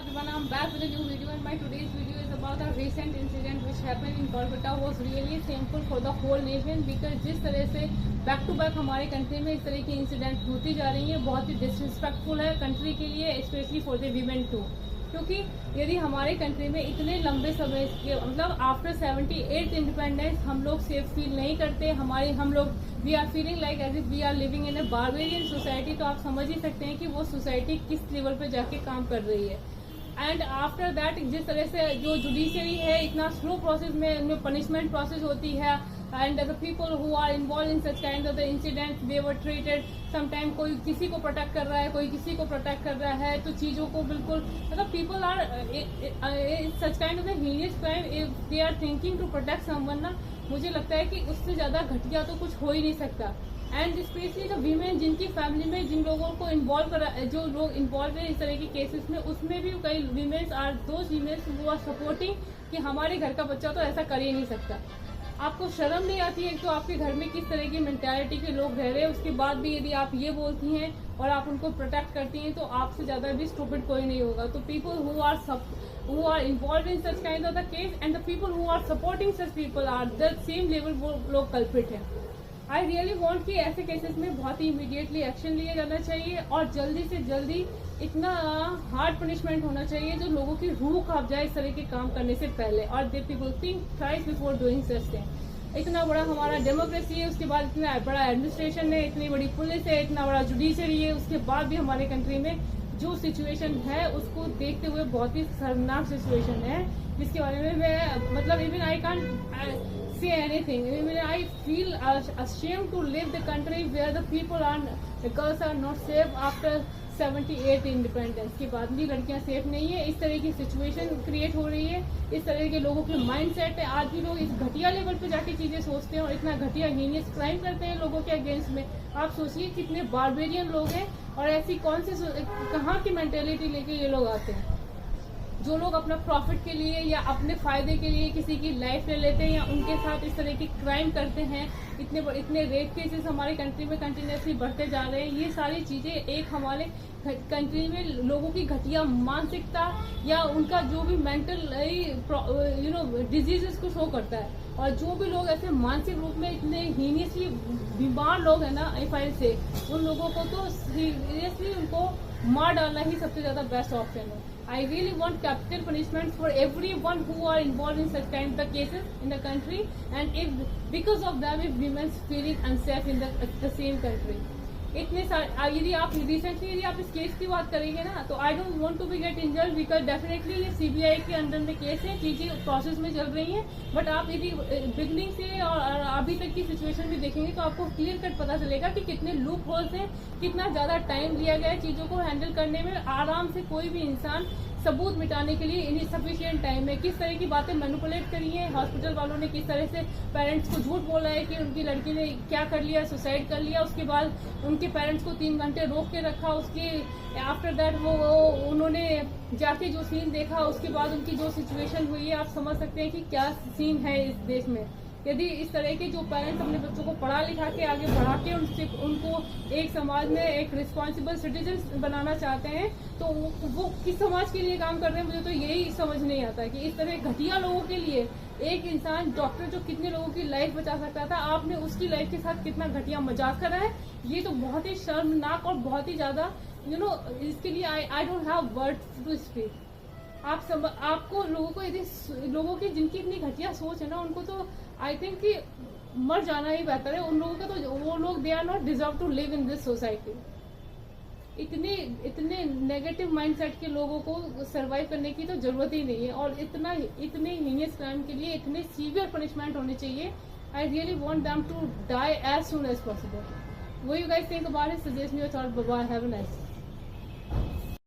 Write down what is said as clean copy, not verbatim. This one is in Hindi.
everyone, I'm back with a new video and my today's video is about a recent incident which happened in Kolkata. Was really shameful for the whole nation because जिस तरह से बैक टू बैक हमारे कंट्री में इस तरह की इंसिडेंट होती जा रही है बहुत ही डिसरिस्पेक्टफुल है कंट्री के लिए, specially for the women too. क्योंकि यदि हमारे कंट्री में इतने लंबे समय के मतलब आफ्टर 78th इंडिपेंडेंस हम लोग सेफ फील नहीं करते, हम लोग we are feeling like as if we are living in a barbarian society, तो आप समझ ही सकते हैं कि वो सोसाइटी किस लेवल पे जाके काम कर रही है। एंड आफ्टर दैट जिस तरह से जो जुडिशरी है इतना स्लो प्रोसेस में पनिशमेंट प्रोसेस होती है and the people who are involved in such kind of the incidents they were treated sometime कोई किसी को प्रोटेक्ट कर रहा है, कोई किसी को प्रोटेक्ट कर रहा है, तो चीज़ों को बिल्कुल मतलब people are such kind of the heinous crime if they are thinking to protect someone ना, मुझे लगता है कि उससे ज़्यादा घटिया तो कुछ हो ही नहीं सकता। एंड स्पेशली द वीमेन जिनकी फैमिली में जिन लोगों को इन्वॉल्व करा जो लोग इन्वॉल्व है इस तरह के केसेस में, उसमें भी कई womens are those womens who are supporting कि हमारे घर का बच्चा तो ऐसा कर ही नहीं सकता। आपको शर्म नहीं आती है तो आपके घर में किस तरह की मेंटालिटी के लोग रह रहे हैं, उसके बाद भी यदि आप ये बोलती हैं और आप उनको प्रोटेक्ट करती हैं तो आपसे ज़्यादा भी स्टूपिड कोई नहीं होगा। तो people who are involved in such kind of the case and the people who are supporting such people are the same level वो लोग कल्प्रिट हैं। आई रियली वॉन्ट कि ऐसे केसेस में बहुत ही इमीडिएटली एक्शन लिया जाना चाहिए और जल्दी से जल्दी इतना हार्ड पनिशमेंट होना चाहिए जो लोगों की रूह कांप जाए इस तरह के काम करने से पहले, और they people think thrice before doing such thing. इतना बड़ा हमारा डेमोक्रेसी है, उसके बाद इतना बड़ा एडमिनिस्ट्रेशन है, इतनी बड़ी पुलिस है, इतना बड़ा जुडिशरी है, उसके बाद भी हमारे कंट्री में जो सिचुएशन है उसको देखते हुए बहुत ही शर्मनाक सिचुएशन है जिसके बारे में मैं मतलब even I can't say anything. I mean, I feel ashamed to live the country where the girls are not safe after 78 independence के बाद भी लड़कियां सेफ नहीं है। इस तरह की सिचुएशन क्रिएट हो रही है, इस तरह के लोगों के माइंड सेट है। आज भी लोग इस घटिया लेवल पे जाके चीजें सोचते हैं और इतना घटिया हीनियस क्राइम करते हैं लोगों के अगेंस्ट में। आप सोचिए कितने बारबेरियन लोग हैं और ऐसी कौन सी कहाँ की मेंटेलिटी लेके ये लोग आते हैं। जो लोग अपना प्रॉफिट के लिए या अपने फायदे के लिए किसी की लाइफ ले लेते हैं या उनके साथ इस तरह की क्राइम करते हैं, इतने रेप केसेस हमारी कंट्री में कंटिन्यूसली बढ़ते जा रहे हैं। ये सारी चीजें एक हमारे कंट्री में लोगों की घटिया मानसिकता या उनका जो भी मेंटल डिजीजेस को शो करता है। और जो भी लोग ऐसे मानसिक रूप में इतने हीनियसली बीमार लोग हैं ना एफआईआर से, उन लोगों को तो सीरियसली उनको मार डालना ही सबसे ज्यादा बेस्ट ऑप्शन है। I really want capital punishment for everyone who are involved in such kind of cases in the country, and if because of them if women's feeling unsafe in the same country. इतने सारे यदि आप रिसेंटली यदि आप इस केस की बात करेंगे ना तो I don't want to be get injured because definitely ये सीबीआई के अंडर में केस है, चीजें प्रोसेस में चल रही हैं। बट आप यदि बिगनिंग से और अभी तक की सिचुएशन भी देखेंगे तो आपको क्लियर कट पता चलेगा कि कितने लूप होल्स हैं, कितना ज्यादा टाइम लिया गया है चीजों को हैंडल करने में। आराम से कोई भी इंसान सबूत मिटाने के लिए इनसफिशिएंट टाइम है, किस तरह की बातें मैनिपुलेट करी है हॉस्पिटल वालों ने, किस तरह से पेरेंट्स को झूठ बोला है कि उनकी लड़की ने क्या कर लिया, सुसाइड कर लिया। उसके बाद उनके पेरेंट्स को 3 घंटे रोक के रखा, उसके आफ्टर दैट वो उन्होंने जाके जो सीन देखा उसके बाद उनकी जो सिचुएशन हुई है, आप समझ सकते हैं कि क्या सीन है इस देश में। यदि इस तरह के जो पेरेंट्स अपने बच्चों को पढ़ा लिखा के आगे बढ़ा के उनको एक समाज में एक रिस्पॉन्सिबल सिटीजन बनाना चाहते हैं तो वो किस समाज के लिए काम कर रहे हैं, मुझे तो यही समझ नहीं आता कि इस तरह घटिया लोगों के लिए एक इंसान डॉक्टर जो कितने लोगों की लाइफ बचा सकता था, आपने उसकी लाइफ के साथ कितना घटिया मजाक करा है। ये तो बहुत ही शर्मनाक और बहुत ही ज्यादा इसके लिए I don't have words to speak. आपको लोगों को यदि लोगों की जिनकी इतनी घटिया सोच है ना, उनको तो आई थिंक कि मर जाना ही बेहतर है। उन लोगों का तो वो लोग they are not deserve to live in this society. इतने नेगेटिव माइंडसेट के लोगों को सरवाइव करने की तो जरूरत ही नहीं है और इतने हीनियस क्राइम के लिए इतने सीवियर पनिशमेंट होने चाहिए। I really want them to die as soon as possible. What you guys think about it? Suggest me your thought. Bye bye. Have a nice day.